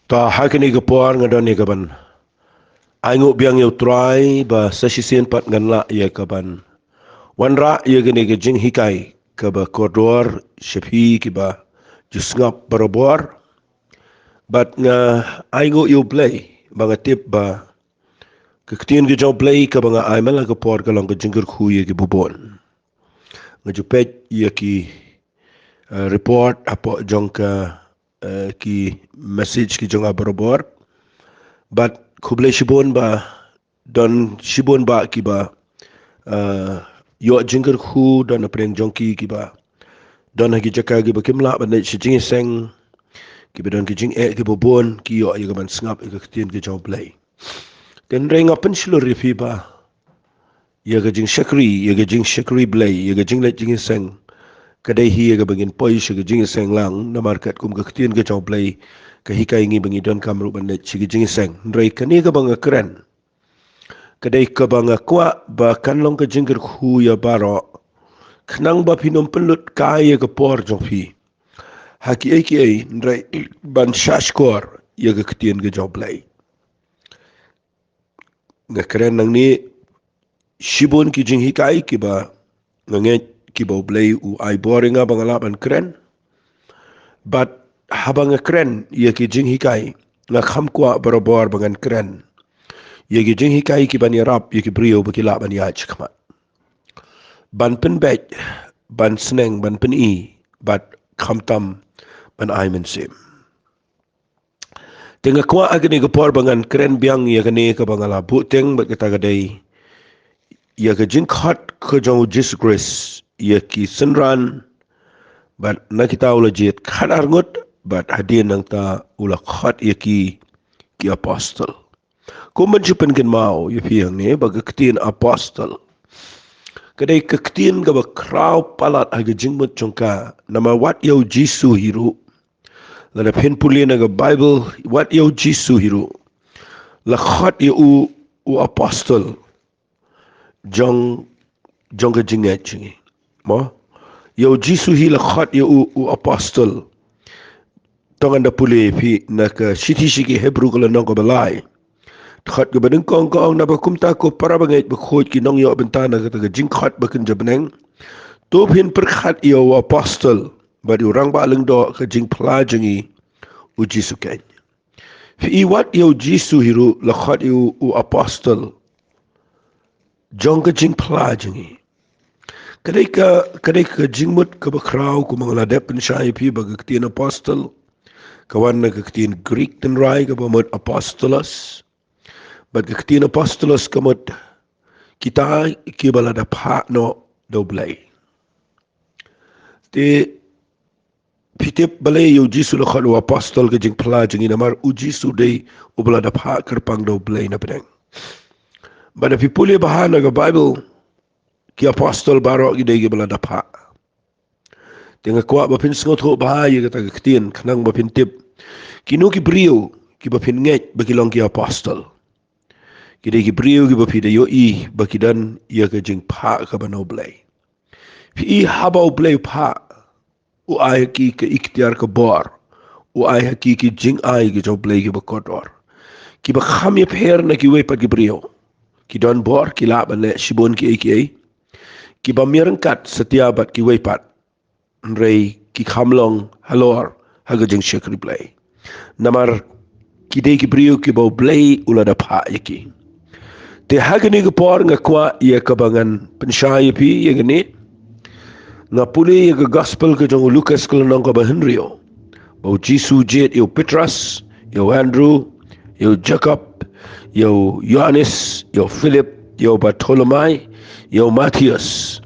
Ta hakini ke puar ngadon ni kaban. Aingu biang yu try ba sasisian pat ngan la ye kaban. Wan ra ye gini ke jing hikai ke ba koridor shepi ki ba jusngap barobor. But nga aingu yu play ba nga tip ba kektian ke jau play ke ba nga aimela ke puar ke lang ke jingker khu ye ki bubon. Nga jupet ye ki report apo jong ka ki message ki jong barobor. But kuble shibon ba don shibon ba ki ba yo jingker khu don apreng jongki ki ba don hagi jaka ki ba kimla ba ne shijing seng ki ba don ki jing ki bobon ki yo ye ban snap ki tien ki jong play den ring up in shilo rifi ba ye ga jing shakri play ye ga jing le jing seng kadai hi ye ga bangin poi shi ga jing seng lang na market kum ka tien ki jong play ka hikai ngi bangi don kamru ban ne shi ga jing seng rei kani ga banga kren kadai ka banga kwa ba kanlong ka jingker khu ya baro knang ba pinom pelut kaya ke por jong pi haki ai ndrai ban shashkor ya ke ketien ke jong play nga keren nang ni shibon ki jing hikai ki ba nganget ki ba play u ai boringa bangala ban keren but habang keren ya ki jing hikai nga kham kwa barobor bangan keren ya ki jing hikai ki ban yarap ya ki brio ba ki la ban ya chkmat ban pen bet ban sneng ban pen i bat khamtam ban ai men sim tenga kwa agni ko por bangan kren biang ya gane ka bangala buteng bat kata gadai ya ka Jingkhot ko jong Jesus Grace ya ki senran bat na kita ula jet khadar ngut bat hadin nang ta ula khat ya ki apostle ko menjupen ken mau ya piang ne bag ketin apostle kadai ketin ga ba kraw palat aga jingmut chongka nama wat yo jisu hiru la pen pulien aga bible wat yo jisu hiru la khat yo u apostle jong ga jinget chingi mo yo jisu hi la khat yo u apostle tongan da pule pi na ka shiti shiki hebrew ko la nong ko balai khat ga badeng kong kong na ba kumta ko para bangai ba khoj ki nong yo bentana ka ga Jingkhot ba kin jabneng to pin per khat yo apostle ba di orang ba leng do ka jing pla jingi u jisu ken fi wat yo jisu hiru la khat yo u apostle jong ka jing pla jingi kadai ka jingmut ka ba kraw ku mangla depen shai pi ba ka tin apostle kawan na ka tin greek ten rai ka ba mot apostolos but ka tin apostolos ka mot kita ki bala da pha no do blai te pitip balai yo jisu la khat apostol ka jing pla jingi namar u jisu dei u bala da pha kerpang do blai na pedang bada pipuli bahana ka bible ki apostol baro ki dei ki bala da pha tenga kwa ba pin sngot ho ba ye ka ta ktien khnang ba pin tip kinu ki brio ki ba pin nget ba ki long ki apostol ki dei ki brio ki ba pi de yo i ba ki dan ye ka jing pha ka ba no blai fi haba u blai pha u ai ki ke ikhtiar ka bor u ai ki jing ai ki jo blai ki ba kodor ki ba kham ye pher na ki we pa ki brio ki don bor ki la ba le shibon ki ki ba mirangkat setiabat ki we pat rei ki khamlong halor haga jing shekri blai namar ki de ki brio ki ba blai ula da pha yeki te haga ni ko por nga kwa ye ka bangan penshai pi ye gni nga puli ye gospel ke jong Lucas ko nang ko ba Henryo ba jisu jet yo Petrus yo Andrew yo Jacob yo Johannes yo Philip yo Bartolomai yo Matthias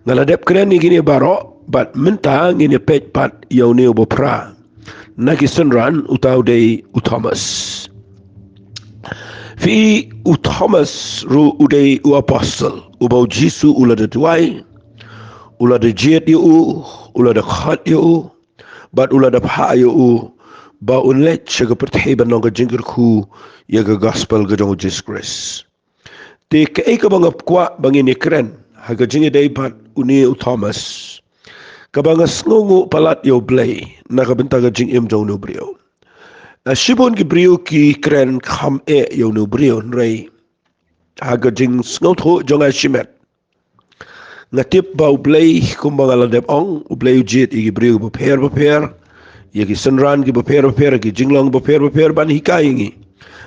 ngala dep kren ni gini baro bat minta ngini pet pat yo ne obopra naki senran utau dei u Thomas fi u Thomas ru udei u apostle u ba jisu ula de tuai ula de jet yu ula de khat yu bat ula de pha yu ba unlet chega pertheba nong ga jingir khu ya ga gospel ga jong Jesus Christ te ke ka bang kwa bangini kren ha ga jingi dei pat uni u Thomas ka bang sngongu palat yo blai na ka benta ga jing im jong no brio Sibon ki brio ki kren kham yo no brio rei haga jing sngot ho jonga shimet ngatip ba ublay kumbang ala dep ong ublay ujit igi brio bo per yagi senran ki bo per ki jinglong bo per ban hikaingi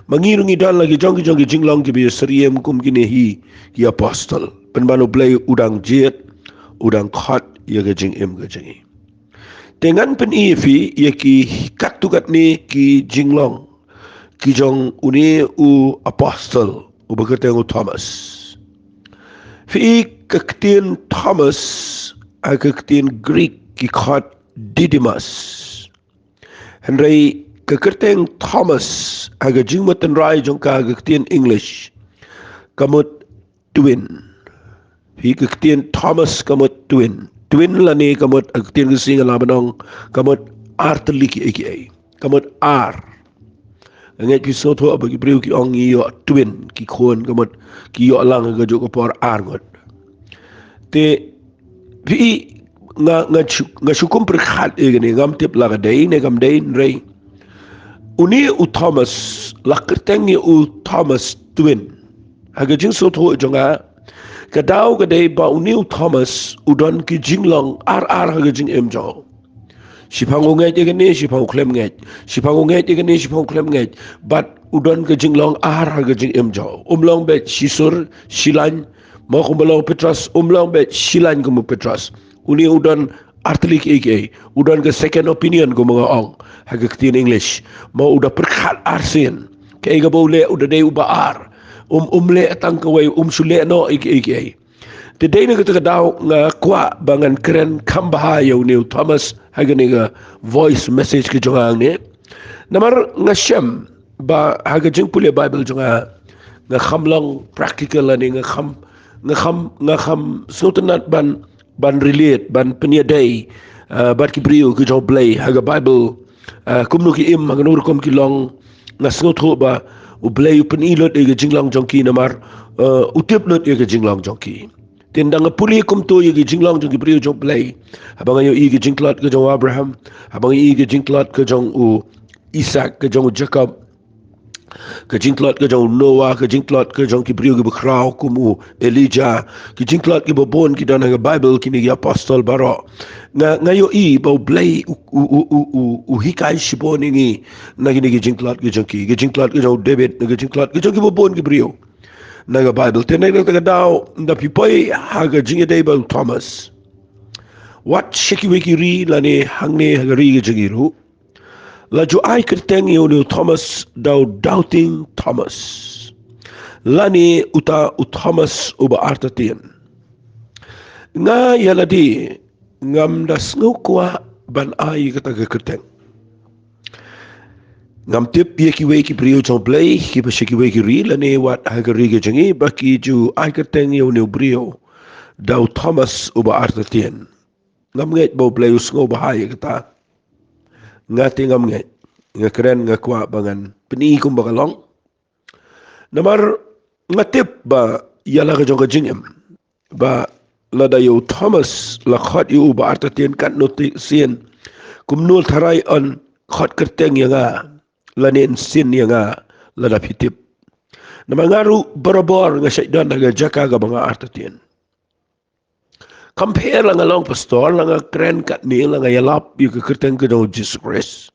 mangirungi dan lagi jongi jinglong ki bi seriem kum ki nehi ki apostol penban ublay udang jit udang khot yaga jing em ga jingi dengan pen ifi yaki katukat ni ki jinglong ki jong uni u apostol u berkata u Thomas fi kektian Thomas a kektian Greek ki khot Didymus Henry kekerteng Thomas aga jingmatan rai jong ka kektian English kamut twin fi kektian Thomas kamut twin lani kamut kektian gesing labanong kamut arteliki aka kamut ar ngai ki so tho bagi breu ki ong yo twin ki khon kamut ki yo lang ga jo ko por ar ngot te vi nga shukum perkhat egene ngam tip la dei ne gam dei rei uni u Thomas la kertengi u Thomas twin haga jing so tho jonga kadau ga dei ba uni u Thomas udon ki jinglong ar haga jing em jo Sipangu ngai egene sipang klem ngai sipangu ngai egene sipang klem ngai but udon ke jinglong ar haga jing em jo umlong bet sisur silan mo kumbalong Petras umlong bet silan kumu Petras uni udon artelik aka udon ke second opinion ko mga ong haga ktin English mo udah perkhat arsin ke ga bole udah dei uba ar umle atang kawai sule no aka Today na kita daw nga kwa bangan keren kambaha yaw ni Thomas haga ni voice message ki jonga ni namar nga shem ba haga jing puli Bible jonga nga khamlang practical ani nga kham sultanat ban relate ban penyaday bat ki brio ki jong play haga Bible kumno ki im haga nur kom ki long nga sngot ho ba u play pen ilot e jinglang jongki namar utip lot e jinglang jongki Tindang puli kum tu yagi jinglong jong brio jong play habang ayo igi jingklot ke jong Abraham habang igi jingklot ke jong u Isaac ke jong Jacob ke jingklot ke jong Noah ke jingklot ke jong ki brio ke bekrau kum u Elijah ke jingklot ke bobon ki dan Bible kini ki apostol baro ngayo i bau play u hikai shibon ini nagi ki jingklot ke jong ki jingklot ke jong David ke jingklot ke jong ki bobon ki brio naga Bible tenay na taga daw na pipoy haga jinga day ba Thomas what shiki wiki ri lani hangne haga ri ga jingiru la jo ay kerteng yo ni Thomas daw doubting Thomas lani uta u Thomas uba artatin nga yaladi ngam das ngukwa ban ay kataga kerteng ngam tip yeki weki brio jong play ki ba shiki weki ri lane wat haga ri ga jangi baki ju ai kerteng yo ne brio daw Thomas uba artatien ngam nget bo play usngo bahaya kata ngati ngam nget nga keren nga kwa bangan peni kum bagalong namar ngatip ba yala ga jong ga jingem ba lada yo Thomas la khot yu uba artatien kan notisien kumnul tharai on khot kerteng yanga lanin sin yang lada pitip na mangaru barabor nga syaitan naga jaka ga mga artatien compare lang along pastor lang kren kat ni lang yalap yu kerteng ke dong Jesus Christ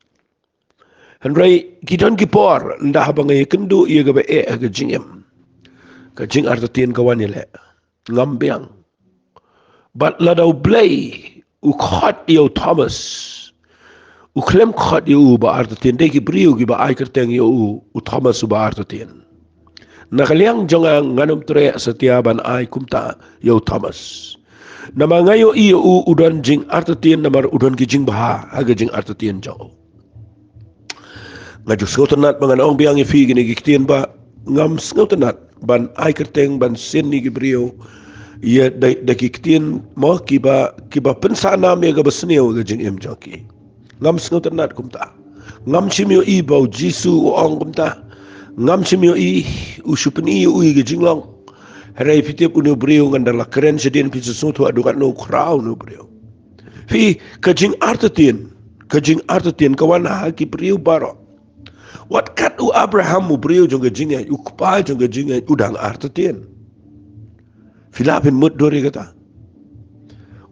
Henry kidon kipor nda habang ay kendu yu ga ba ga jingem ka jing artatien kawan ile ngambiang but lada blay u khot yo Thomas Uklem khot yu ba artatin de ki brio ki ba ai kerteng yu u Thomas ba artatin nakaliang jonga nganum tre setiaban ai kumta yu Thomas nama ngayo yu udon jing artatin namar udon ki jing baha aga jing artatin jo ngaju skotanat mangan ong biang fi gini giktin ba ngam skotanat ban ai kerteng ban sin ni ki brio ya da giktin mo ki ba pensana me ga basneo ga jing em joki ngam sngo ternat kumta ngam chimyo i bau jisu ong kumta ngam chimyo i usupni u i jinglong Harai pitip unu brio ngandala keren sedin pisu sutu adukan no krau no brio fi kajing artatin kawan ha ki brio baro Wat kat u Abraham u brio jong jinga u kupa jong jinga udang artetien. Filapin mut dori kata.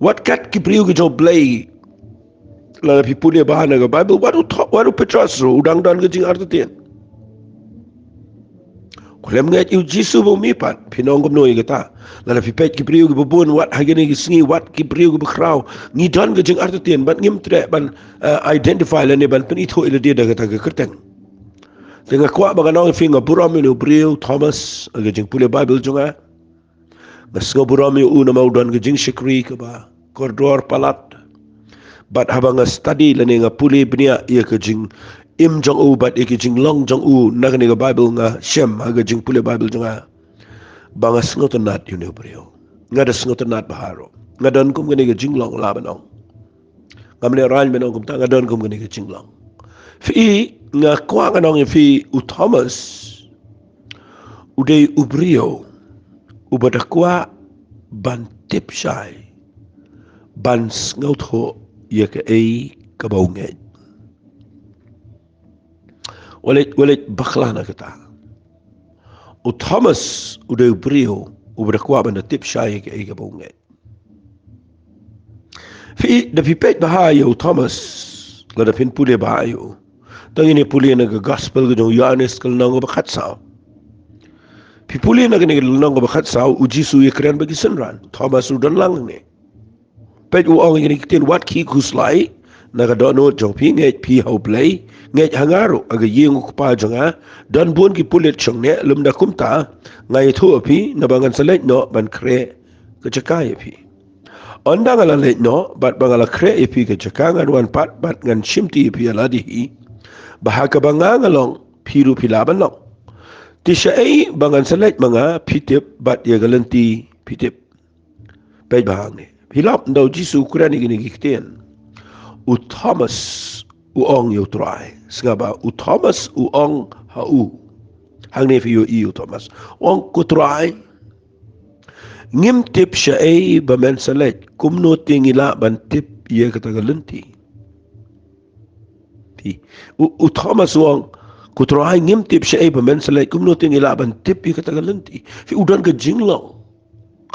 Wat kat ki brio jong play la pipulia bahana ga Bible waru Petros udang dan jing artetien. Kulem ngat u Jisu bo mipat pinong gum noi kata. La pipet ki brio ki bubun wat hagini ki sngi wat ki brio ki bekrau ngi dan jing artetien ban ngim tre ban identify la ne ban penito ila dia da kata kerteng. Tengah kuat baganong finga buram ni brio Thomas jing pulia Bible jonga. Ngasngo buram u nama udan jing shikri ke ba koridor palat. Bat habang study la nga puli bnia ia ke jing im jong u bat ia ke jing long jong u nak ni Bible nga shem haga jing pulia Bible jonga. Banga sngo tanat yu ne brio. Nga da sngo tanat baharo. Nga dan kum gani ke jing long labanong. Ngamle ran menong kum ta nga dan kum gani ke jing long. Fi nga kwa nganong fi u Thomas uday ubrio ubadakwa ban tipshay ban sngautho yaka ay kabaungay walit bakla na kita u Thomas uday ubrio ubadakwa ban tipshay yaka ay kabaungay fi dapipet bahayo Thomas la dapin puli bahayo tang ini puli na gospel gajong Yohanes kalnang bakat sao. Pipuli na gani kalnang bakat sao u Jisu ikren bagi senran. Thomas udan lang ni. Pet u ong ini kitin wat ki kuslai na kadono jong pi ngej pi hau play ngej hangaro aga yeng ukpa jonga dan bun ki pulit chong ne lum da kumta ngai thu api na bangan salet no ban kre kecakai api. Onda ngala let no bat bangala kre api kecakangan wan pat bat ngan shimti api aladihi. Bahaka banga ngalong piru pilaban long. Tisha ay bangan salit mga pitip bat ya galanti pitip. Pay bahang ni. Hilap daw Jisu ukuran ni ginigiktian. U Thomas uong yu try. Nga ba u Thomas uong hau. Hang ni fiyo iyo Thomas. Uong kutry. Ngim tip siya ay bamen salit. Kumno tingila ban tip ya katagalanti. U Thomas wang kutrohay ngim tip siya ay pamen salay kumno ting ilaban tip yung katagalanti fi udan ka jinglang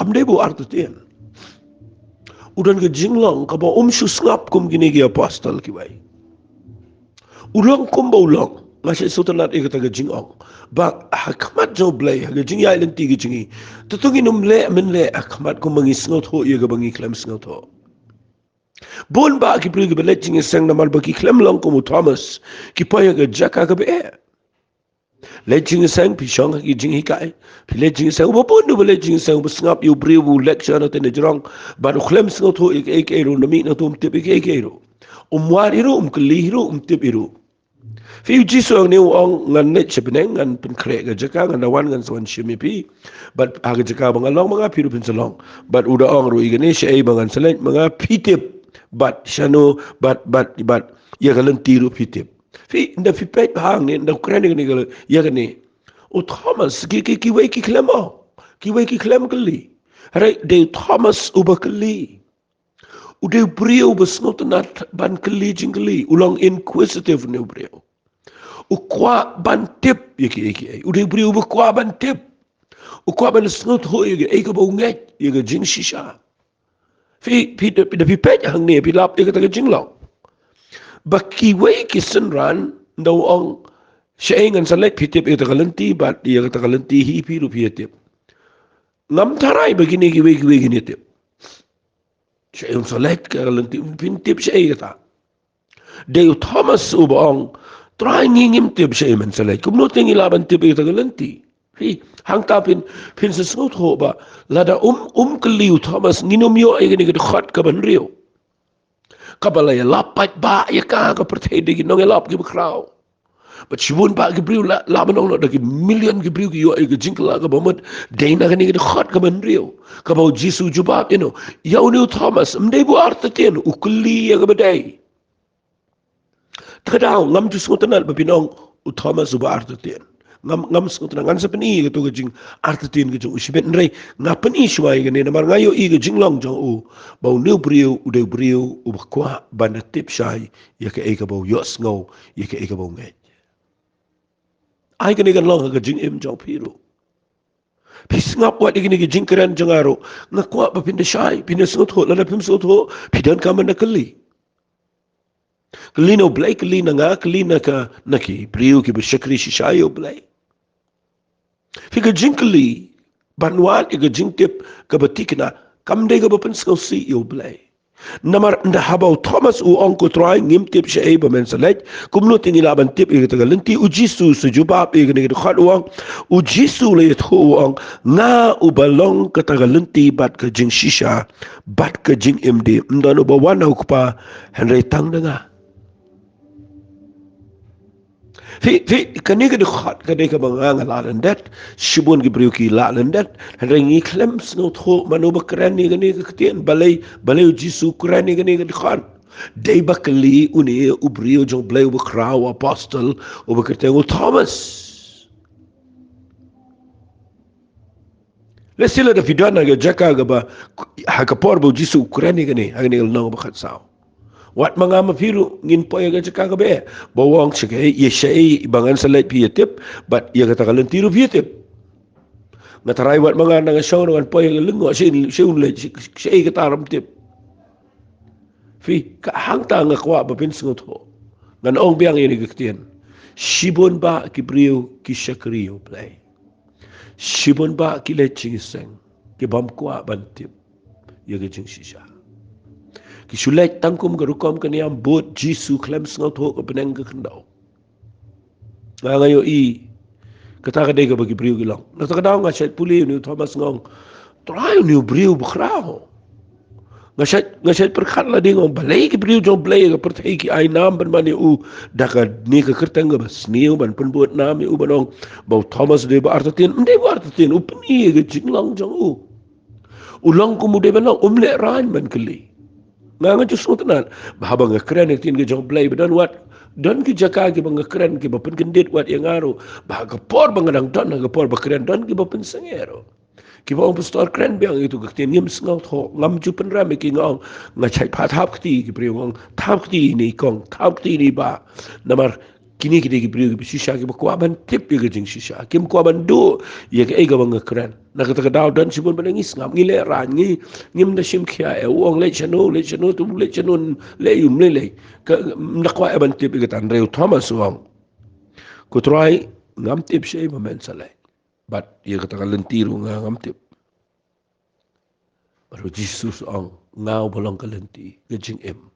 kamday bo artutian udan ka jinglang kaba susngap kum ginigi apostol kiway ulang kum ba ulang ngasya sutanat ay kataga jingong ba hakamat jaw blay haga jingya ilanti ka jingi tutungin umle amenle hakamat kum mangisngot ho iya ka bangi klam sngot ho. Bon ba ki pri belet jing sang namal ba ki klem long ko Thomas ki paya ga jaka ka be let jing sang pi shong ki jing hikai pi let jing sang bo bon no let jing sang busngap yu bri bu lecture na te ne jrong ba no klem sngo tho ek ero no mi na tum tip ek ero wari ro kli ro tip ero fi Jisu ang ne ong ngan net chepneng ngan pen kre ga jaka ngan wan ngan swan shimi pi but aga jaka bangalong mga piru pin salong but uda ong ro igane shay bangan salet mga pitip but shano but ya galanti ru pitip fi nda fi pet hang ni nda krani ni gal ya gani o Thomas ki wei ki klem kali hare de Thomas ubakali u de brio besnot nat ban kali jingli ulang inquisitive ne brio u kwa ban tip yeki u de brio bu kwa ban tip u kwa ban snot ho yeki ka bo nget yeki jing shisha fi pet hang ni pi lap yeki ta jinglong baki wei ki senran ndaw ong siya sa let pitip ita kalanti bat iya kata kalanti hipi ru pitip ngam taray bagini ki wei gini tip siya sa let kalanti pintip siya kata de Thomas ubong try ngingim tip siya man sa let kumno ting ilaban tip ita kalanti hang tapin pin sa snot ho ba lada kaliw Thomas nginomyo ay gini khat ka banrio kabalaya lapat ba ya ka pertay de ginong lap gi kraw but she won ba gi briu la manong da gi million gi briu gi yo ay gi jinkla ga bamot de na gani gi khat ka banrio ka ba Jisu jubab ya uni Thomas mdey bu artaten ukli ya ga baday tadaw ngam ju sotanal ba binong u Thomas ba artaten ngam sotanal ngan sa pani ga to ga jing artaten gi ju usibet nrei ngapan isway ga ne na mar ngayo i ga jinglong jo u ba new briu u de briu u kwa banatip shay ya ka eka ba yos ngo ya ka eka ba ngai ai kini kan long ga jing em jong piru pis ngap wat kini jing keren jangaro ngakwa ba pinda shai pinda sot ho la pim sot ho pidan ka man kali no blai kalina nga kalina ka naki priu ki bashakri shishayo blai fika jinkali banwal iga jingtip ka batikna kamde ga bapan si yo blai namar nda habau Thomas u onko try ngimtip sha eba men salet kumno tingi laban tip iga tagalenti u jisu sujubab iga ni khat uang u jisu le thu uang nga u balong ka tagalenti bat ka jing shisha bat ka jing md ndano ba wana ukpa henry tang nga fi kani ka dikhat ka deka banga lalan det shibun ki briu ki lalan det rengi klems no tho manu bakran ni gani ka tien balai jisu kran ni gani ka dikhan dei bakali uni ubriu jong blai u kraw apostle u bakateng Thomas lesila da fidana ga jaka ga ba hakapor bu jisu kran ni gani agni no bakhat saw wat mga mafiru ngin po yaga cakap be bawang cakap ye syai bangan salat pietip but ye kata kalen tiru pietip ngatarai wat mga nang show dengan po yaga lengo syun le syai kata ram tip fi ka hang ta ngakwa ba pin sngot ho ngan ong biang ini gktien shibon ba ki brio ki shakriyo play shibon ba ki le chingseng ki bam kwa ban tip yaga jing shisha kisulai tangkum garukom kaniam bot jisu klem sngot ho ke peneng ke kendau ngayo I kata kadai ke bagi briu gilang na takadau nga syait puli ni Thomas ngong try ni briu bukrao nga syait perkhat la ding ngong balai ke briu jong blai ke pertai ki ai nam ban mani u daka ni ke kerteng ke bas ni ban pen buat nam u banong bau Thomas de ba artatin ndai ba artatin u peni ke jinglang jong u ulang kumude banong umle ran ban keli nga justru tenan bahaba nga keren tin ke jong play dan wat don ki jaka ki bang keren ki bapen kendit wat yang ngaru bah ka por bang dang don nga por ba keren don ki bapen sengero ki bang pastor keren biang itu ke tin ngim sngaut ho ngam ju pen ram ki ngong nga chai phat hap ki priong thap ki ni kong thap ki ni ba namar kini ki priong ki shisha ki bakwa ban tip ki jing shisha kim kwa ban do ye ke ga bang keren na ka daw dan sibon banangis ngam ngile ran ngi ngim da shim khia e uong le chano tu le chanon le yum le ka nakwa ban tip ki tan reu Thomas wong ko try ngam tip shei ba men sale but ye ka tagal tiru ngam tip baru Jesus ong ngau bolong kalenti ke jing em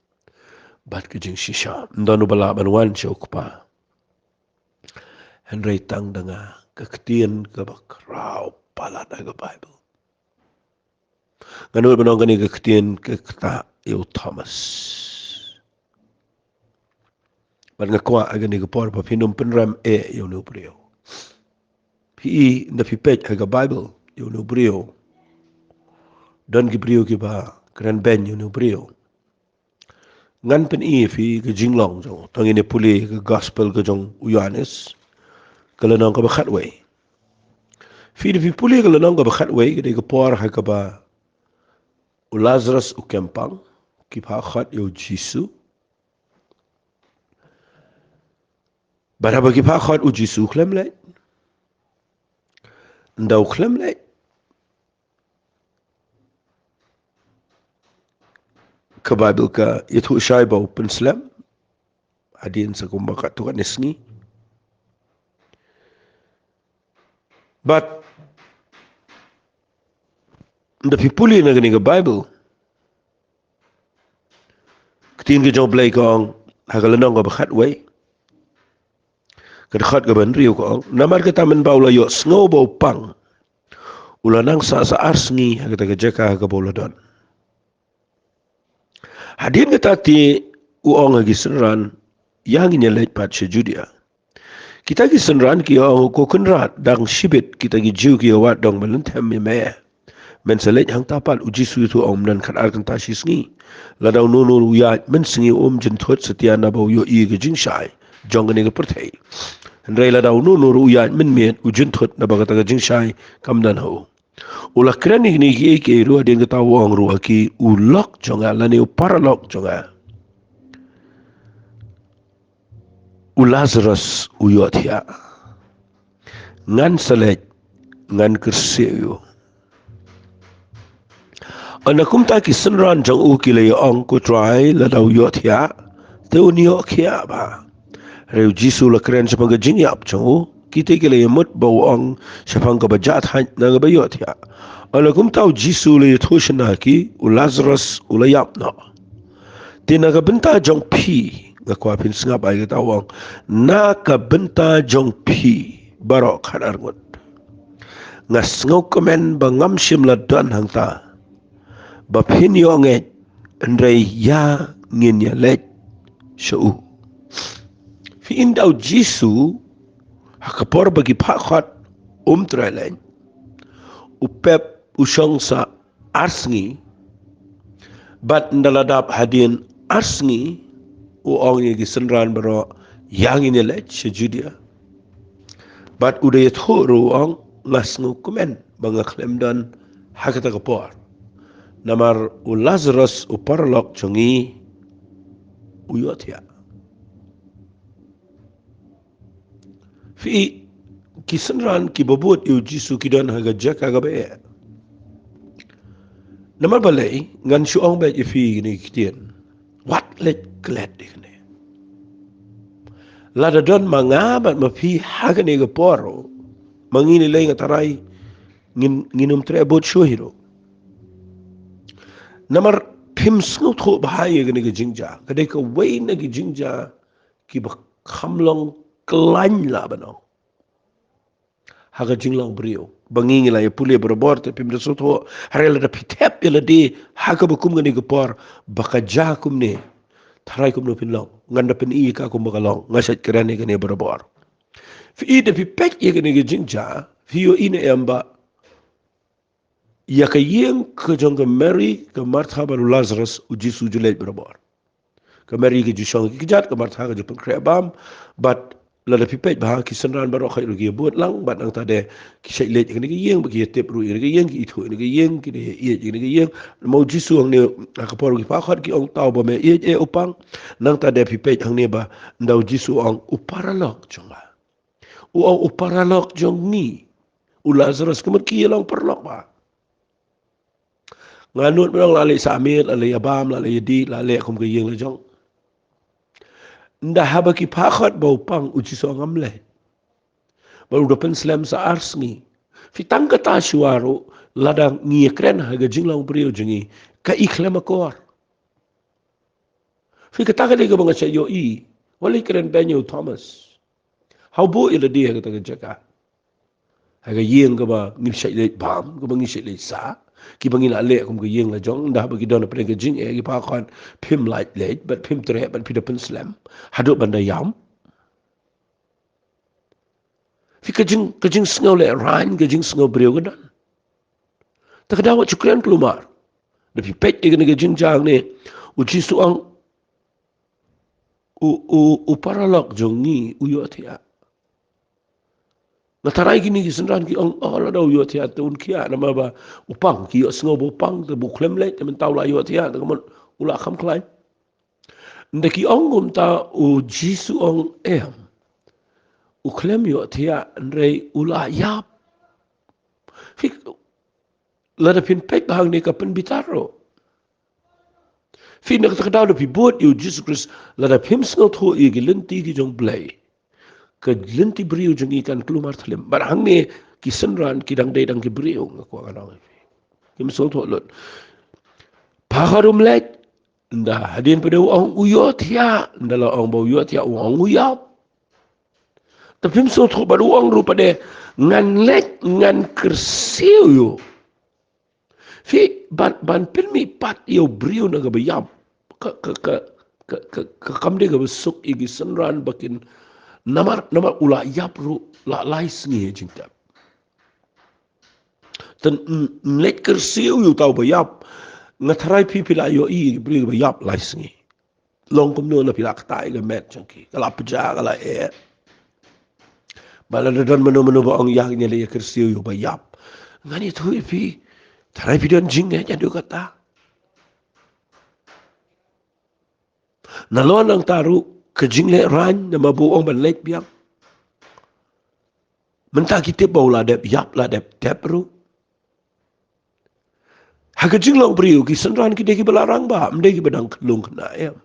bat ke jing shisha ndanu bala ban wan chokpa Henry tang danga kaktian ka bakraw pala da Bible nganu banong kani kaktian ka kata yo Thomas ban ngakwa agani ka por pa pinum penram yo no brio pi na fi page aga Bible yo no brio don ki brio ki ba kran ben yo no brio ngan pen fi ka jinglong jo tangine puli ka gospel ka jong Yohanes kalau nong ka bakhat way fi puli kalau nong ka bakhat way ka por ha ka ba Lazarus u kempang ki pha khat yo Jisu bara ba ki pha khat u Jisu klem le ndau klem le ka Bible ka itu syai ba open slam adin sa kumbaka tu kan nesni but the people in the Bible ketin ke jong blai kong hagalanong ka bakhat way kadakhat ka ban riu kong namar ka tamen baula yo sngo bau pang ulanang sa arsngi hagata ka jaka ka baula don hadin ka tati uong agi senran yang inyalit pat sa Judea kita gi senran ki o ko kunrat dang shibit kita gi jiu ki wat dong meluntem me men selet hang tapat uji su tu om nan khat ar kan ta shi sngi la daw no no ya men sngi Jingkhot setia na bau yo I ge jing shai jong ne ge perthei ndrei la daw no no ya men me Jingkhot na ba ta ge jing shai kam dan ho ula krani ni ki ke ru den ge ta wong ru ki u lok jonga la ne paralok jonga u Lazarus u yothia ngan selej ngan kersiu anakum ta ki senran jang u ki le ong ku try la dau yo thia te unio khia ba reu jisu la kren chapang ga jing yap chang u ki te ki le mut bo ong chapang ga bajat han na ga ba yo thia anakum tau jisu le thoshna ki u lazarus u la yap na tina ga benta jong phi ga kwa pin singa ba ga tawang na ka benta jong phi baro khadar ngot ngas ngau komen ba ngam sim la dan hang ta ba phin yo nge ndrei ya ngin ya lech shu fi indau jisu hakapor bagi phakhat trailen upep usong sa arsngi bat ndaladap hadin arsngi u ong gi senran baro yang in ya lech judia bat uday thoro ong ngas ngu komen banga klem dan hakata kapor namar u Lazarus u parlok chungi u yotia fi kisenran ki bobot yu jisu kidan haga jaka gabe namar balai ngan shu ong bet fi ni kitien wat let glad dikne lada don mangabat ma fi haga ni gaporo mangini lay ngataray nginum trebot shuhiro namar phim snut kho bahaya gani ga jingja kadai ka wai na gi jingja ki ba khamlong klain la bano haga jinglang brio bangingi la pule berbor te pim resut ho harela da pitep ila di haga bakum gani ga por baka ja kum ne tharai kum no pinlong nganda pin I ka kum bakalong ngasat kerane gani berbor fi ide pi pek ye gani ga jingja fi yo ine amba ya ka yeng ke jong ka Mary ka Martha baru Lazarus uji sujulet berabor ka Mary ke jishong ki jat ka Martha ka jepang krebam but la da pipet bah ki senran baru khai rugi buat lang bat ang tade ki shailet ki ni yeng bagi tep ru ki yeng ki ithu ni yeng ki ye ki ni yeng mau jisu ang ne ka por ki pa khat ki ong tau ba me ye upang nang tade pipet hang ne ba ndau jisu ang uparalok chonga u ong uparalok jong ni u Lazarus kemat ki long perlok ba nganut merong lalai samir lalai abam lalai yedi lalai kum ke yeng lejong nda haba ki pakhat bau pang uji so ngamle baru dopen slam sa arsngi fitang kata shuaro ladang ngi kren haga jinglang brio jingi ka ikhlema kor fi kata ka de banga yo I wali kren benyo Thomas how bo ila dia kata jaka haga yeng ka ba ngi shai bam ka bangi shai sa ki bangin ale kum ke yeng la jong dah bagi don pre ke jing e ki pa khan phim light late but phim tre but pi pen slam hadu banda yam fi ke jing sngo le ran ke jing sngo breu gadan ta kada wa chukran plumar de pi pet ke ne ke jing jang ne u chi su ang u paralok jong ni u yo thia na tarai gini ki senran ki ong ala dau yo thia tun kia nama ba upang ki yo sngo bo pang te bu klem le te men tau la yo thia te mon ula kham klai ndeki ong gum ta u jisu ong em u klem yo thia ndrei ula yap fik la da pin pek hang ne ka pen bitaro fi na ka dau da pi bot yu Jesus Christ la da pim sngo tho I gi lenti ki jong blai ka lenti brio jong ikan kelumar thalim barang ne ki senran ki dang dai dang ki brio ngako anang kim so tho lot phaharum lek nda hadin pada ong uyot ya ndala ong bau uyot ya ong uyap tapi so tho baru ong ru pada ngan lek ngan kersiu yo fi ban pilmi pat yo brio na ga bayap ka kamde ga besuk igi senran bakin namar ula yap ru la lais ni jingta tan lek kersiu yo tau bayap ngatharai pipila yo I brio bayap lais ni long kum no na pilak tai ga met changki kala pja kala e bala dan menu ba ong yang ni le kersiu yo bayap ngani thu pi tharai pi don jing ne jadu kata nalon ang taru ke jing le ran na mabu ong ban lek biang Mentah kita bawa ladep, yap ladep, tepru. Haka jinglang beriu ki senran ki deki belarang ba, mdeki bedang kelung kena ayam.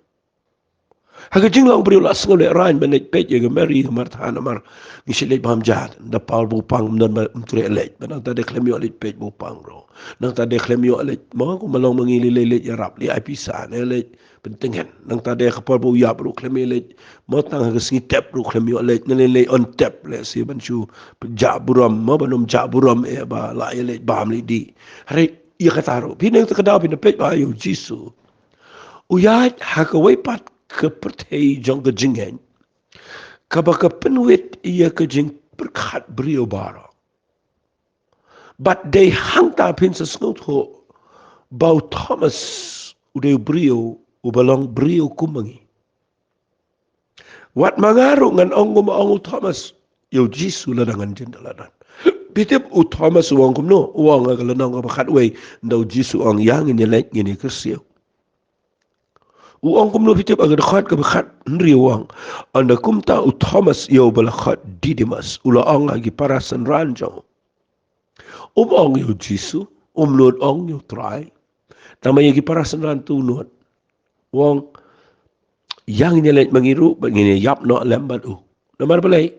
Haka jinglang beriu lah sengol lek rain benek pej ya gemeri marthan amar ngisilek bam jahat. Da pal bupang mdan mture lek, benang tade klemio lek pej bupang ro. Nang tade klemio lek, mau aku malong mengili lek ya rap li ai pisan lek penting kan. Nang tade kapal bu yap ro klemio lek, mau tang haka sengi tap ro klemio lek, lek on tap lek si bansu jaburam, mau banum jaburam ba la ya lek bam li di. Hari ia kata ro, pinang terkedau pinang pej ba ayu jisu. Uyat hakawai pat kepertai jong ke jingen. Kabaka penwit ia ke jing berkat beriau bara. But they hang ta pin sesngot ho bau Thomas udah beriau ubalong beriau kumangi. Wat mangaru ngan ongu Thomas yo jisu ladangan jendeladan. Bitip u Thomas uang kumno uang agalanang kabakat way ndau jisu ang yang ini lek ini kersiau. Uang kumno pitip agak dekat ke bekat nri uang. Anda kumta u Thomas yo balakat Didimas ula ang lagi parasan ranjau. Ong yo Jisu, lot ong yo try. Tama yung parasan ran tunod. Uang yang nyelet mengiru begini yap no lembat u. Namar balai.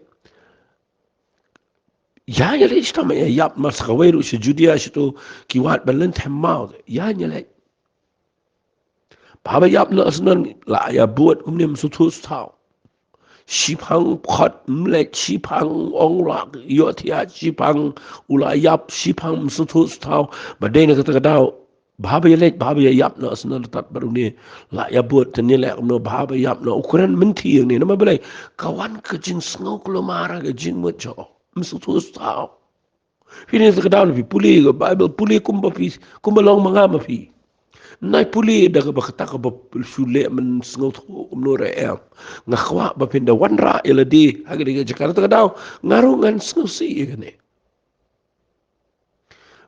Ya nyelet istama ya yap mas kaweru si Judia situ kiwat balen temau. Ya nyelet. Baba yap na asnan la ya buat kumnim sutus tau. Sipang pot mlek sipang ong rak yo tia sipang ula yap sipang sutus tau. Badai na kata kadau baba ya yap na asnan tat baru ni la ya buat tenilek no baba yap na ukuran menti yang ni nama belai kawan kejing sengau kelomara kejing macam sutus tau. Ini kata kadau lebih pulih ke Bible pulih kumbalong mangama pi. Nai puli dah ke bakata ke sule men sengot umno ream ngakwa ba pinda wanra eladi hage de Jakarta kadau ngarungan sengosi gane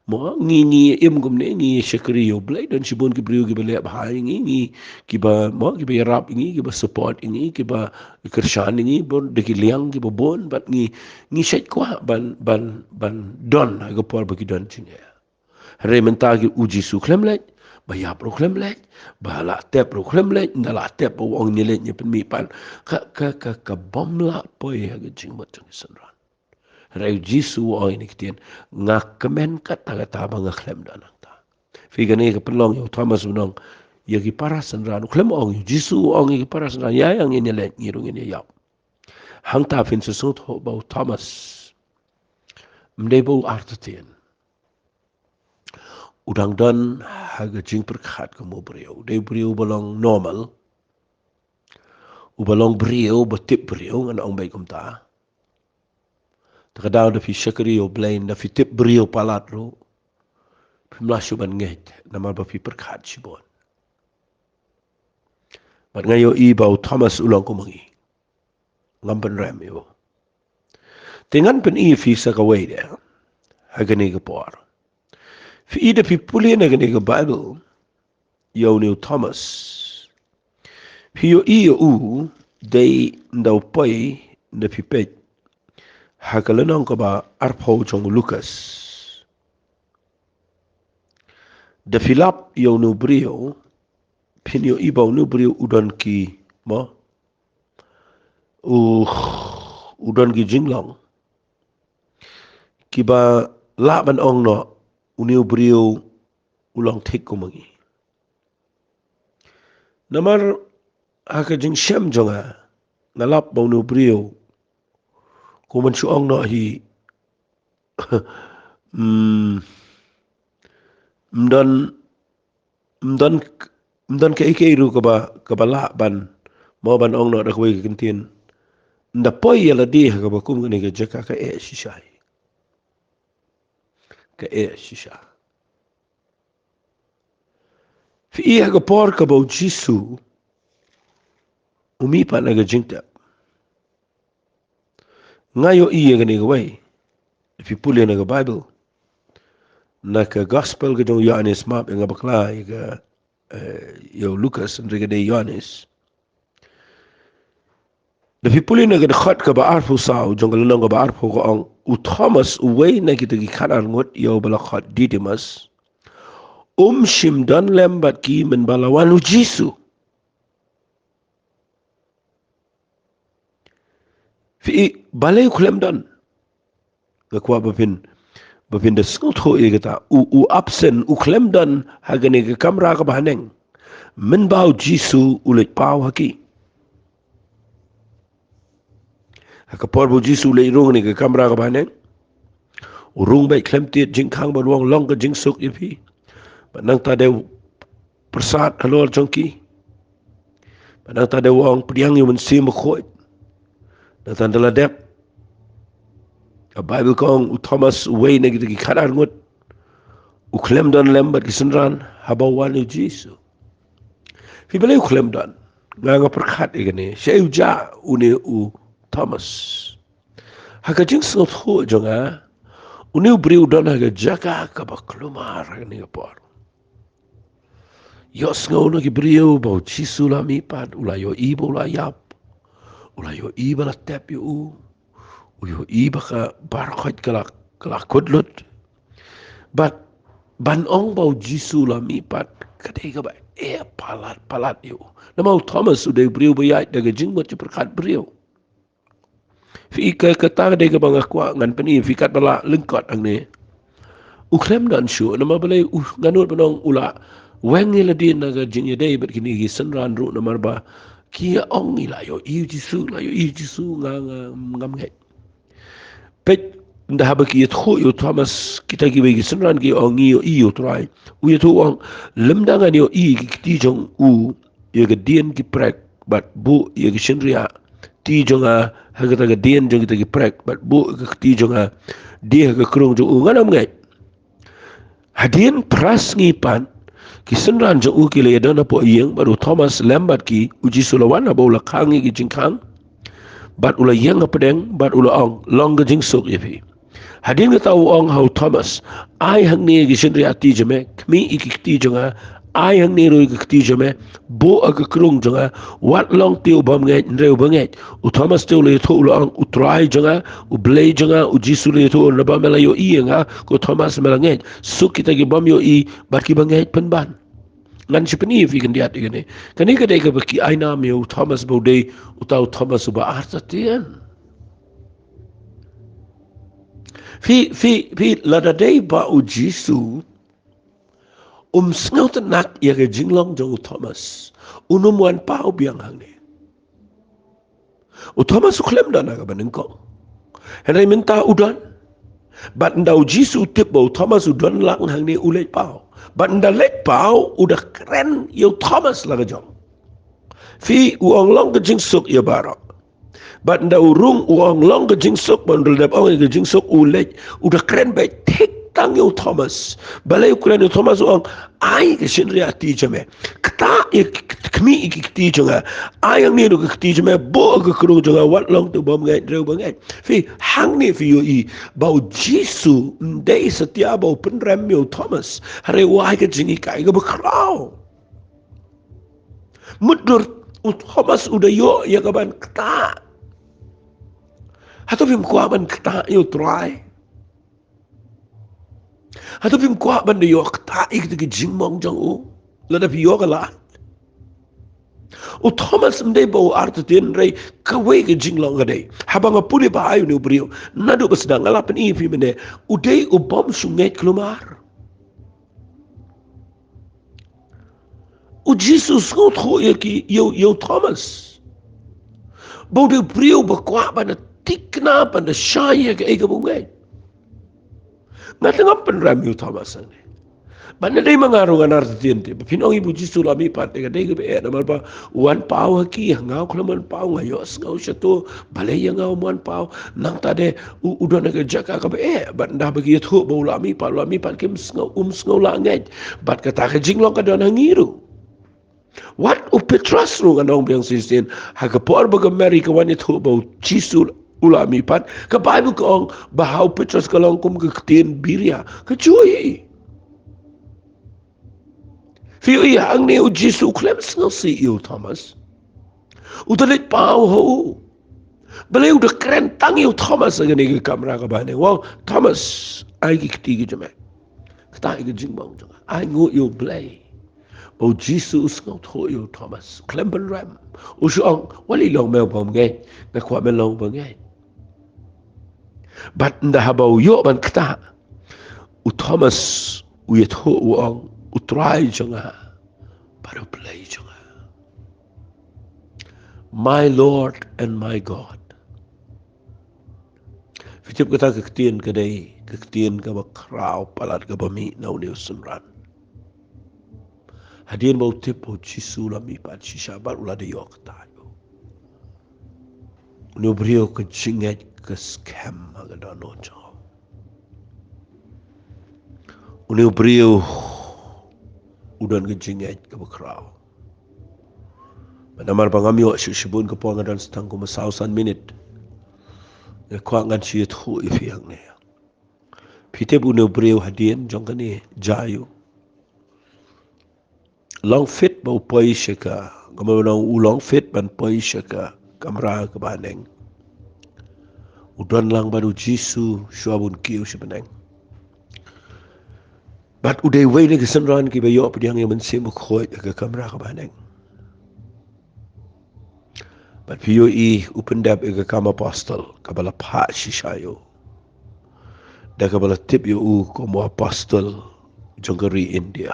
mo ngi em gumne ngi shakriyo blai dan sibon ki brio ki bele bahai ngi ki ba mo ki ba rap ngi ki ba support ngi ki ba kershan ngi bon de ki liang ki ba bon bat ngi shet kwa ban don hage por ba ki don tinga re mentagi uji su klemlet bayar program lek, bala tep program lek, ndala tep uang nyelet nyepen mipan, ka bom la poi haga Jingkhot jang senran. Rai jisu uang ini kitian ngak kemen kata ngak klem danang ta. Figa ni kapelong yo Thomas unong ya ki para senran klem uang yo jisu uang ki para senran ya yang ini nyelet ngirung ini yap. Hang ta fin sesut ho bau Thomas. Mdebo artetien. Udang dan haga jing perkat kamu beriau. Dia beriau balong normal. Ubalong beriau betip beriau ngan orang baik kumta. Terkadang dapat syakri o blain dapat tip beriau palat ro. Pemlasu ban nget nama bapi perkat sibon. Bat ngayo bau Thomas ulang kumangi. Ngampen rem yo. Dengan pen visa kawai dia. Haga ni kepor. Fi ida pi puli na gani Bible yo ni Thomas fi yo u dei ndau pai na pi pej hakalanong ka ba arpo jong Lucas da Philip yo no brio pin yo ibaw no brio udon ki mo udon ki jinglang ki ba la ban ong no uniu beriau ulang tik kumangi. Namar haka jing syam jonga ngalap bau nu beriau kuman suang no hi mdan ke ike iru ka la ban mau ban ong no da kwe kintin nda poi ya di haka bakum ngene ke jaka ka shishai ka shisha. Fi iya ka por ka bau Jisu umipa na ka jingtap. Ngayo iya ka ni kawai. Fi puli na ka Bible. Na ka gospel ka jong Yohanes map nga bakla ka yo Lucas and ka de Yohanes. Da fi puli na ka dekat ka ba arpo sao jong ka lanang ka ba arpo ka ang u Thomas uway na kita gi kanar ngot yo balakhat Didymus shim dan lembat ki men balawan u Jisu fi balay kulem dan gakwa bapin da skut ho igata u absen u klem dan hagane ke kamera ka bahaneng men bau Jisu ulit pau haki hakapor bu Jisu le rung ni ke kamera ka bahaneng urung bai klem tiet jingkhang ba luang long ka jingsuk ipi nang ta de persat halor jongki nang ta de wong priang yu men sim khoi nang ta dela dep a Bible kong u Thomas way na gi khadar ngot u klem dan lembat ki sunran habawan u Jisu fi bale u klem dan nga perkhat igane sheu ja une u Thomas haka jingsuk ho jonga uni briu dan haga jaka ka baklumar ni por Yos ngau na gibriyo bau Jisu la mipat ula yo iba ula yap ula yo iba la tep yo yo iba ka barkhot kala kudlut but ban ong bau Jisu la mipat kadai ka ba palat yo nama Thomas udah briyo bayat daga jingkhot perkat briyo fi ka kata kadai ka bang akwa ngan pani fi kat bala lengkot ang ne uklem dan syu nama balai nganut penong ula wengi la din naga jingye dei bet kini gi sanran ru namar ba kia ong ila yo Jisu la yo Jisu ngam ngai pet nda haba ki tho yo Thomas kita gi gi sanran gi ong yo try u yo ong lemdangan yo ti jong u ye ga dien ki prek bat bu ye gi shinria ti jonga haga ga dien jong gi prek bat bu ti jonga dia ga krung jo u nganam ngai hadien pras ngipan kisenran jo u kile dana po yeng baru Thomas lambat ki uji sulawan aba ula khangi ki jingkhang bat ula yeng apedeng bat ula ong long ga jingsuk yepi hadin ga tau ong hau Thomas ai hang ni gi sindri ati jame kmi ikikti jonga ai hang ni roi ikikti jame bo aga krung jonga wat long tiu bam ngai ndreu bangai u Thomas tiu le tho ula ong utrai jonga u blei jonga u Jisu le tho na ba mela yo ienga ko Thomas mela ngai suk kita gi bam yo i bat ki bangai penban ngan sipeni fi kan diat igane kani ka dei ka baki aina me u Thomas bode utau Thomas ba artatian fi lada dei ba u Jisu sngot nak ya ga jinglong jong u Thomas unumuan pau biang hang ne u Thomas u klem dan ga banengko henai minta udan bat ndau Jisu tip ba u Thomas udan lang hang ne ulet pau bat nda let pau udah keren yo Thomas laga jong fi uang long ke jingsuk ya barok bat nda urung uang long ke jingsuk bandul dap ong ke jingsuk ulet udah keren baik tik tang yo Thomas balai ukuran yo Thomas uang ai ke shinri ati jame kata ya kmi ikti jonga ai ang ni do ikti jame bo ke kru jonga wat long tu bom ngai dreu bangai fi hang ni fi yo i bau Jisu ndai setia bau penrem yo Thomas hare wai ke jingi kai ke bekrau mudur Thomas udah yo ya kaban kata atau bim kuaban kata yo try atau bim kuaban de yo kata ik de jingmong jang u lada pi yo kala o Thomas mde bo art tin rei kawe ke jinglong gade habang puli ba ayu no brio nadu basdang alapan ifi mene udei ubom sungai klumar o Jesus ngot ho ki yo Thomas bo de brio ba kwa ba na tikna pa na shaya ke ega bungai ngatang penram yo Thomas ne Banda day mga arungan artinte, pinong ibu Jisu lami pati ka day gabi naman pa uwan pao haki hangaw ko naman pao ngayos ngaw siya to balay ngaw uwan pao nang tade udo nagajaka ka ba banda bagi ito ba lami pa kim ngaw langit bat kata ka jinglong ka doon hangiru what o Petras ro nga nang biyang sistin hagapor baga Mary ka wan ito ba Jisu ulami pat ka Bible ko ang bahaw Petras ka lang kum kaktin birya ka chuyi Fiyo ang ni o Jisu klem sngal si iyo Thomas. Udalit pao ho. Beliau udah keren tangi Thomas aja nih ke kamera ke bane. Wow, Thomas, ai kiti ke jeme. Kata ai ke jingbang jang. Ai ngut you play. Bau Jesus ngau tho you Thomas. Klemben ram. Usong wali long mel bom ngai. Na kwa mel long bom ngai. But nda bau yo ban kata. U Thomas u yet ho u ong u try janga. Baru play janga. My Lord and my God. Fitip kata kektian kedai, kektian ke bakrau palat ke bami nau ni sunran. Hadian bau tip bau cisu lami pat sisa bat ulah de yok tayo. Ni brio ke jinget ke scam aga dano jao. Ni brio udan ke jinget ke bakrau. Namar pangami wak sibun ke puangan dan setang ko masausan minit. Ya kuangan siya tu ifiang ni. Pite bu ni brio hadian jong kani jayo. Long fit bau poi syaka. Kemudian ulang fit ban poi syaka. Kamera ke baneng. Udan lang baru jisu syabun kiu sebeneng. Bat udai wei ni kesenran ki bayo pediang yang mensim khoi ke kamera ke baneng. Bat piyo I upendap ke kam apostol kabala pa shishayo. Da kabala tip yo u komo apostol jongari India.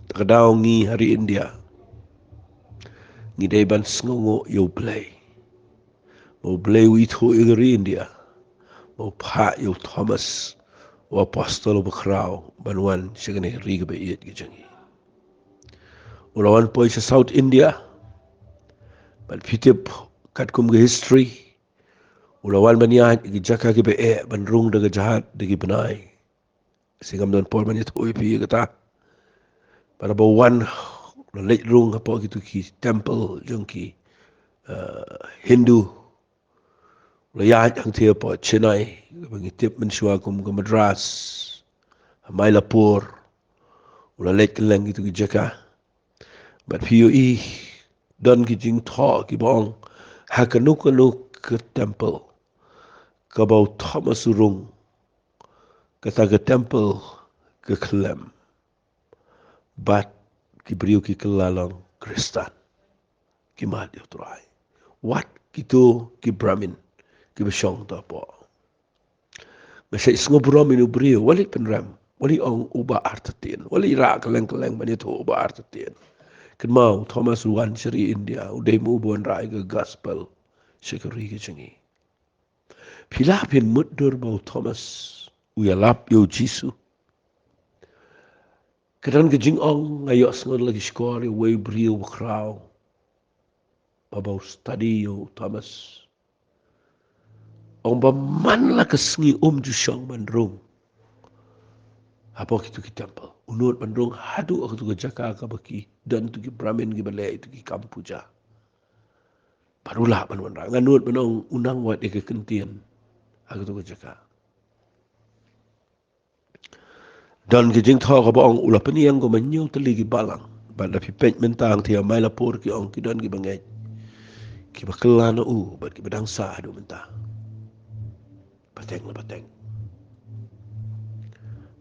Takadaw ngi hari India. Ngi day ban sngongo yo play. Mo play wi tho igari India. Mo pa yo Thomas o apostol bakraw banwan sigane riga be yet gijangi. Ulawan po sa South India. But pitip kat kum ge history. Ulawan baniya gijaka ki be ban rung daga jahat dagi banai. Singam don por man ito pi kata. Para bawan late rung apa gitu ki temple jongki Hindu layat ang tiya po Chennai bangitip man siya kum ke Madras Mailapur ula late lang gitu ki jaka. But POE don ki Jingkhot ki bong hakanuk ke temple kabau Thomas urung kata ke temple ke kelem bat ki beriu ki kelalang Kristan ki madi utrai wat gitu ki Brahmin ki besyong ta po masa isngo Brahmin beriu wali penram wali ong uba artatin wali ra keleng bani tu uba artatin kan mau Thomas Wan seri India udai mu bon rai ke gospel sekeri ke cengi pilapin mudur bau Thomas uyalap yo Jisu kadang ke jing ong ngayok sengod lagi skor way brio crowd babau study yo Thomas ong ba man la kesengi jusyong mandrung apa kitu ki temple unut mandrung hadu aku tu jaka ka baki dan tu ki Brahmin ki balai tu ki kampuja barulah man nganut manong unang wat ke kentian aku tu jaka dan ki Jingkhot ka bang ula peniang ko manyu teli ki balang banda pi pej mentang tia mai lapor ki ong ki dan ki bangai ki bakelana bat ki badang sa adu mentang pateng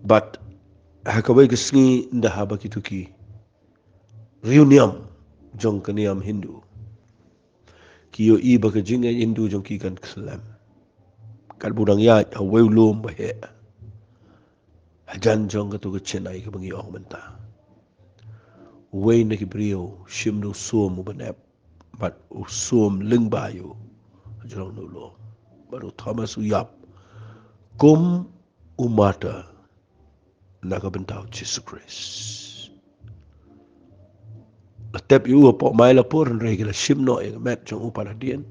but hakawai ki sngi nda haba ki tuki reunion jong kaniam Hindu ki yo I baka jinga Hindu jong ki kan kelam kan budang ya awai lom bahe hajan jong ka tu ke Chennai ke bangi ong mentang way na ki brio shim no suom banep but suom ling bayo jong no lo baru Thomas uyap kum umata nakabentau Jesus Christ. Atep yu po mai la por regula shimno e met jong upala dien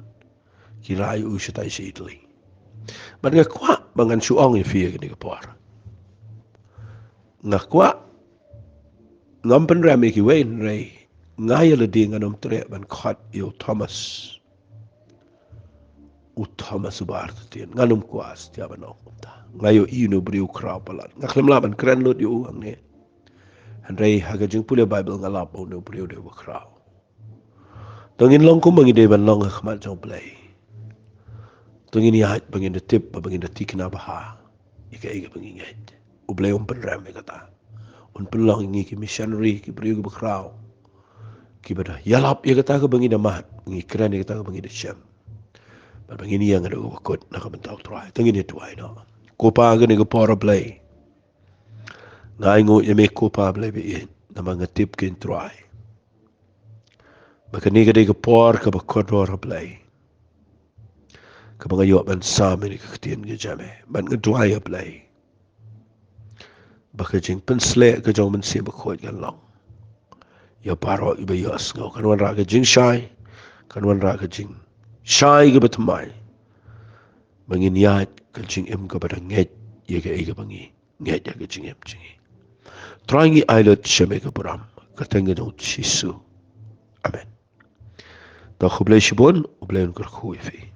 kira yu sitai si Italy. But nga kwa bangan suong e fie ni por. Nga kwa ngampen rame ki wen rei ngaya le di nganom tre ban khat yu Thomas. U Thomas bar tien nganum kwas tiaba no ta. Ngayo inu briu kraw palat. Ngaklem laban kren lot yu ang ne. Handai haga jeng pula Bible ngalap o no brio de wakraw. Tungin long kum bangi de ban long khmat jong play. Tungin ya bangi de tip bangi de tikna baha. Ika bangi nget. Ublay pen ram kata. Un long ngi ki missionary ki beriu ki bakrau. Ki bada yalap ya kata ke bangi de mat. Ngi keren ya kata ke bangi de syam. Bangi ni yang ada wakot nak bentak try. Tungin itu ai no. Kopa ke ni ke pora play. Ngai ngu ya me kopa play be. Nama ngetip kin try. Baka ni ke por ke bakot ora play. Ke bangayok ban sam ni ke ketien ke jame. Ban ke dry play. Baka jing pensle ke jong men si bakot kan long. Ya paro iba yos ngau kan wan ra ke jing shai. Kan wan ra ke jing shai ke betamai. Bangin yat ke jing em ke pada nget ye ke ege bangi. Nget ya ke jing em jingi. Trangi islet shame ke buram. Ketenge jong chisu. Amen. Da khublay shibon, ublay unkar khuifi.